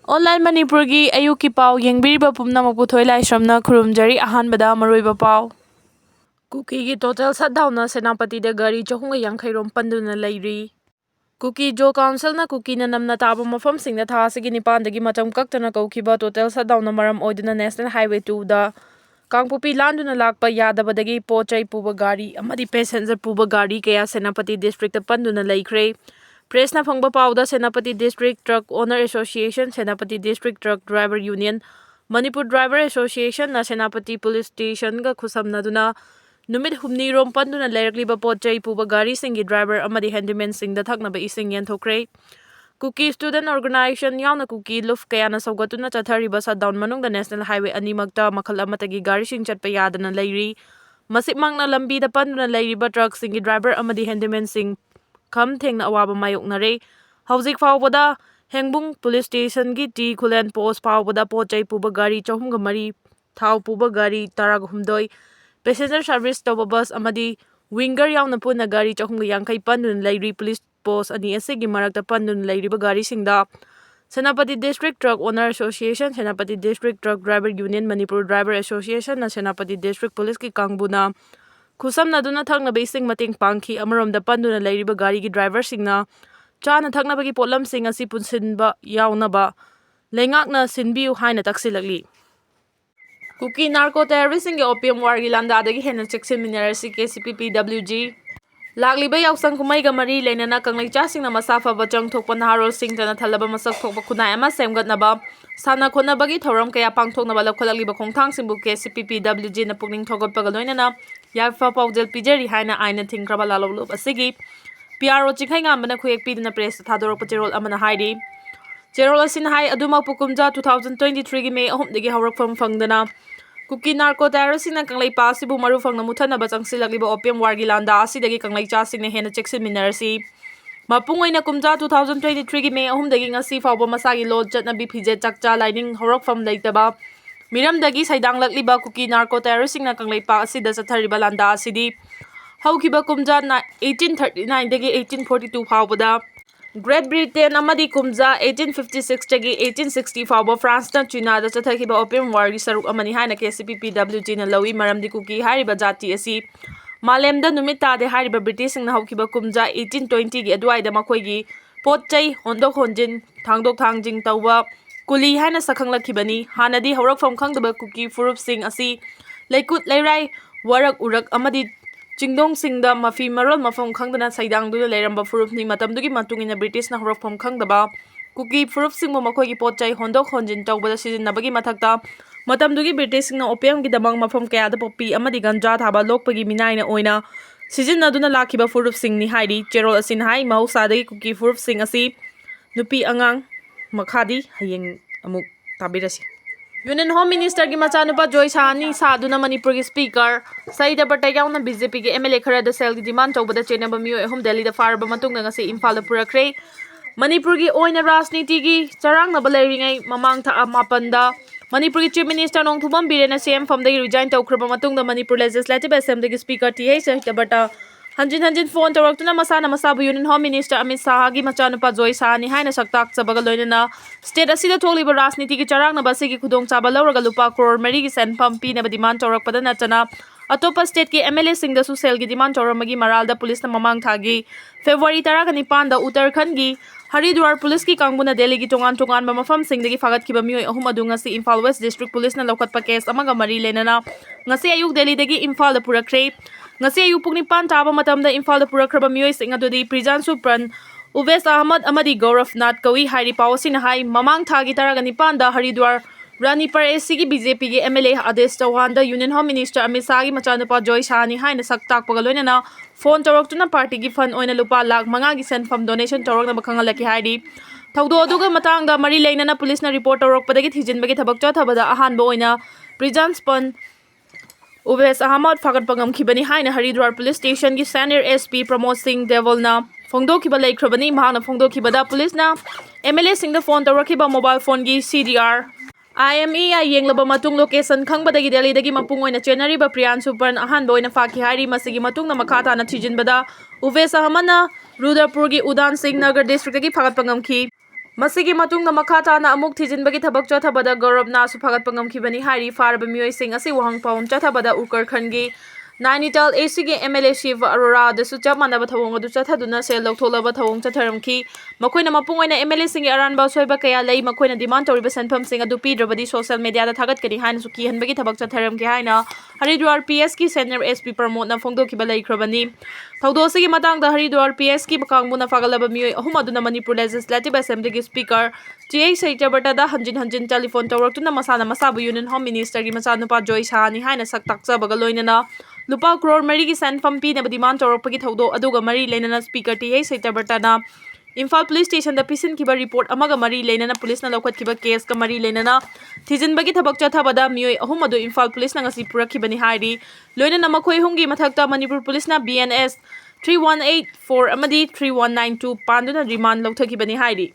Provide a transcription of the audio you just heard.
Online Manipuri ayuki pau yengbiriba pumnamak puthoi laisramna khurumjari ahanbada maroiba pau. Kukigi total shutdown na senapati da gari chahunga yankhairom panduna lairi. Kuki Jo Council na Kuki na namna taba mafam sing na thasigi nipandagi matam kaktana kaukiba total shutdown na maram oiduna National Highway 2 da Kangpupi landuna lakpa yadabadagi pochai puba gari amadi passenger puba gari kaya Senapati District panduna laikre. Press na phangba pauda Senapati District Truck Owner Association, Senapati District Truck Driver Union, Manipur Driver Association na Senapati Police Station ga khusamnaduna numit humni rom panduna lairakliba pochai puba gari singi driver amadi handyman sing da thaknaba ising yanthokre. Kuki Student Organization yauna Kuki Luf kayana saugatuna chathariba shutdown manungda National Highway animakta makhal amatagi gari sing chatpa yadana lairi. Masipmangna lambi da panduna lairiba truck singi driver amadi handyman sing kam thengna awaba mayoknare. Hauzik fawbada Hengbung Police Station gi T Khulen Post fawbada pochai puba gari chahumga mari thau puba gari taraga humdoi passenger service tawba bus amadi winger yauna puna gari chahumga yankai pandun lairi police post ani asigi marakta pandun lairiba gari singda Senapati District Truck Owner Association, Senapati District Truck Driver Union, Manipur Driver Association na Senapati District Police ki kangbuna khusam na duna thakna basing mating pangki amarom da panduna lairiba gari ki driver singna chana thakna bagi potlam sing asi punsinba yauna ba lengakna sinbiu haina taksilagli. Kuki narco terrorism ke opium war gi landa adagi hena cheksin minerasi KCPPWG Lagliba yausang kumai ga mari lenana kanglai chasing na masafa bachang thokpa naharol sing tana thalaba masak thokpa khunai ama semgatnaba sana khona bagi thoram kaya pangthoknaba lakholaliba khongthang singbu KCPPWG na pukning thogotpaga loinana yafa paujel pijeri haina aina thingkraba lalolup asigi PRO chikhai ngambana khuyek piduna press thadorok pacherol amana haidi Cherol asin hai aduma pukumja 2023 gi May 3 dagi hawrak fangdana Kuki narco terrorism na kanglai pa sibu maru fangna muthana ba changsilagliba opium war gi landa asidagi kanglai chasing na hena cheksin minerasi mapungoi na kumja 2023 gi May 3 dagi ngasi fawba masagi lod chatna bi phije chakcha lining hawrak fam leitaba miram dagi saidang lakliba Kuki narco terrorism na kanglai pa asida chathariba landa asidi haukiba kumja na 1839 dagi 1842 fawbada Great Britain amadi kumja 1856 dagi 1860 fawba France na China da chathakiba opium war gi saruk amani haina KCPPWG na lawi maramdi Kuki hariba jati asi malemda numit tade hariba British na haukiba kumja 1820 gi adwaida makoigi potchai hondok honjin thangdok thangjing tawba kuli haina sakhanglakibani hanadi hawrak fam khangdaba Kuki furup sing asi laikut lairai warak urak amadi Chingdong singda mafi marol mafam khangdana saidang du leiramba furup ni matamdugi matungina British na hawrak fam khangdaba Kuki furup singbo makhoi gi potchai hondok honjin tawbada sijinnabagi mathakta matamdugi British singna opium gi damang mafam kaya da popi amadi ganja thaba lokpagi minaina oina sijinnaduna lakiba furup sing ni haidi Cherol asin hai mahausadagi Kuki furup sing asi nupi angang makhadi hayeng amuk tabirasi Union Home Minister ki machanupa Joy Sani saduna Manipur ki speaker Saida Patayawna BJP ki MLA khara da sel ki demand tawbada chenaba miyo ehum Delhi da farba matungna ngasi Imphal da purakre Manipur ki oina rajniti gi charangna balairingai mamang tha mapanda Manipur ki Chief Minister Nongthubam Birena CM from the resign tawkraba matungda Manipur Legislative Assembly ki speaker TH Saida Bata Hanjin phone tawraktuna masana masabu Union Home Minister Amit Shah gi machanupa Joy Sani haina saktak chabaga loinana state asida tholiba rajniti ki charangna basigi khudong chaba lawraga lupa crore mari gi senpham pinaba demand tawrakpada nachana atopa state ki MLA singda su sel gi demand tawramagi maralda police na mamang thagi February 19 da Uttarakhand gi Haridwar police ki kangbuna Delhi gi tongan ba mafam singdagi fagatkiba mioi ahum adu ngasi Imphal West District Police na lokatpa case amaga mari lenana ngasi ayuk Delhi dagi Imphal da purakre ngasi ayuk pukni pan taba matamda Imphal da purakraba mioi sing adudi Prijan Supran Uves Ahmad amadi Gaurav Nath kawi hari pawasi na hai mamang thagi taraga nipan da Haridwar Rani par SC ki BJP ki MLA Adesh Chauhan da Union Home Minister Amit Shah gi machanupa Joy Sani haina saktak pagaloina phone tawraktuna party gi fund oina lupa lakh manga gi senfam donation tawrakna bakhangalaki haidi thawdo aduga matangda mari leinana police na report tawrakpadagi thijinbagi thabak chathabada ahanba oina Prijan Span Uves Ahmad fagat pangam khibani haina Haridwar police station gi senior SP Pramod Singh Devol na Fongdo kiba laikhrabani mahana Fongdo kibada police na MLA sing da phone tawrakiba mobile phone gi CDR IMEI yenglaba matung location khangbadagi Delhi dagi mapungoi na chenari ba Priyan Supan ahan boina faki hari masigi matung na makata na thijinbada Uves Ahmad na Rudrapur gi Udan Singh Nagar district dagi phagat pangam khi ꯃꯁꯤꯒꯤ ꯃꯇꯨꯡꯗ ꯃꯈꯥ ꯇꯥꯅ ꯑꯃꯨꯛ ꯊꯤꯖꯤꯟꯕꯒꯤ ꯊꯕꯛ ꯆꯠꯊꯕꯗ ꯒꯧꯔꯕꯅꯁꯨ ꯐꯒꯠꯄ ꯉꯝꯈꯤꯕꯅꯤ ꯍꯥꯏꯔꯤ ꯐꯥꯔꯕ ꯃꯤꯑꯣꯏꯁꯤꯡ ꯑꯁꯤ ꯋꯥꯍꯪ ꯆꯠꯊꯕꯗ ꯎꯠꯇꯔꯈꯟꯗꯒꯤ ꯅꯥꯏꯅꯤꯇꯥꯜ ꯑꯦꯁꯤꯒꯤ MLA ꯁꯤꯚ ꯑꯔꯣꯔꯥꯗꯁꯨ ꯆꯞ ꯃꯥꯟꯅꯕ ꯊꯧꯑꯣꯡ ꯑꯗꯨ ꯆꯠꯊꯗꯨꯅ ꯁꯦꯜ ꯂꯧꯊꯣꯛꯂꯕ ꯊꯧꯑꯣꯡ ꯆꯠꯊꯔꯝꯈꯤ ꯃꯈꯣꯏꯅ ꯃꯄꯨꯡ ꯑꯣꯏꯅ MLAꯁꯤꯡꯒꯤ ꯑꯔꯥꯟꯕ ꯑꯁꯣꯏꯕ ꯀꯌꯥ ꯂꯩ ꯃꯈꯣꯏꯅ ꯗꯤꯃꯥꯟ ꯇꯧꯔꯤꯕ ꯁꯦꯟꯐꯝꯁꯤꯡ ꯑꯗꯨ ꯄꯤꯗ꯭ꯔꯕꯗꯤ ꯁꯣꯁꯤꯌꯦꯜ ꯃꯤꯗꯤꯌꯥꯗ ꯊꯥꯒꯠꯀꯅꯤ ꯍꯥꯏꯅꯁꯨ ꯀꯤꯍꯟꯕꯒꯤ ꯊꯕꯛ ꯆꯠꯊꯔꯝꯈꯤ ꯍꯥꯏꯅ ꯍꯔꯤꯗ꯭ꯋꯥꯔ PSꯀꯤ ꯁꯦꯅꯤꯌꯔ SP ꯄ꯭ꯔꯃꯣꯗꯅ ꯐꯣꯡꯗꯣꯛꯈꯤꯕ ꯂꯩꯈ꯭ꯔꯕꯅꯤ ꯊꯧꯗꯣꯛ ꯑꯁꯤꯒꯤ ꯃꯇꯥꯡꯗ ꯍꯔꯤꯗ꯭ꯋꯥꯔ PSꯀꯤ ꯀꯥꯡꯕꯨꯅ ꯐꯥꯒꯠꯂꯕ ꯃꯤꯑꯣꯏ ꯑꯍꯨꯝ ꯑꯗꯨꯅ ꯃꯅꯤꯄꯨꯔ ꯂꯦꯖꯤꯁꯂꯦꯇꯤꯚ ꯑꯦꯁꯦꯝꯕ꯭ꯂꯤꯒꯤ ꯁ꯭ꯄꯤꯀꯔ TA ꯁꯩꯇ꯭ꯌꯕꯔꯇꯗ ꯍꯟꯖꯤꯟ ꯇꯦꯂꯤꯐꯣꯟ ꯇꯧꯔꯛꯇꯨꯅ ꯃꯁꯥꯅ ꯃꯁꯥꯕꯨ ꯌꯨꯅꯤꯌꯟ ꯍꯣꯝ ꯃꯤꯅꯤꯁꯇꯔꯒꯤ ꯃꯆꯥꯅꯨꯄꯥ ꯖꯣꯏ ꯁꯥꯍꯅꯤ ꯍꯥꯏꯅ ꯁꯛ ꯇꯥꯛꯆꯕꯒ ꯂꯣꯏꯅꯅ ꯂꯨꯄꯥ ꯀ꯭ꯔꯣꯔ 4ꯒꯤ ꯁꯦꯟꯐꯝ ꯄꯤꯅꯕ ꯗꯤꯃꯥꯟ ꯇꯧꯔꯛꯄꯒꯤ ꯊꯧꯗꯣꯛ ꯑꯗꯨꯒ ꯃꯔꯤ ꯂꯩꯅꯅ ꯁ꯭ꯄꯤꯀꯔ TA ꯁꯩꯇ꯭ꯌꯕꯔꯇꯅ ꯏꯝꯐꯥꯜ ꯄꯨꯂꯤꯁ ꯁ꯭ꯇꯦꯁꯟꯗ ꯄꯤꯁꯤꯟꯈꯤꯕ ꯔꯤꯄꯣꯔꯠ ꯑꯃꯒ ꯃꯔꯤ ꯂꯩꯅꯅ ꯄꯨꯂꯤꯁꯅ ꯂꯧꯈꯠꯈꯤꯕ ꯀꯦꯁꯀ ꯃꯔꯤ ꯂꯩꯅꯅ ꯊꯤꯖꯤꯟꯕꯒꯤ ꯊꯕꯛ ꯆꯠꯊꯕꯗ ꯃꯤꯑꯣꯏ ꯑꯍꯨꯝ ꯑꯗꯨ ꯏꯝꯐꯥꯜ ꯄꯨꯂꯤꯁꯅ ꯉꯁꯤ ꯄꯨꯔꯛꯈꯤꯕꯅꯤ ꯍꯥꯏꯔꯤ ꯂꯣꯏꯅꯅ ꯃꯈꯣꯏ ꯑꯍꯨꯝꯒꯤ ꯃꯊꯛꯇ ꯃꯅꯤꯄꯨꯔ ꯄꯨꯂꯤꯁꯅ BNS 3184 ꯑꯃꯗꯤ 3192 ꯄꯥꯟꯗꯨꯅ ꯔꯤꯃꯥꯟꯗ ꯂꯧꯊꯈꯤꯕꯅꯤ ꯍꯥꯏꯔꯤ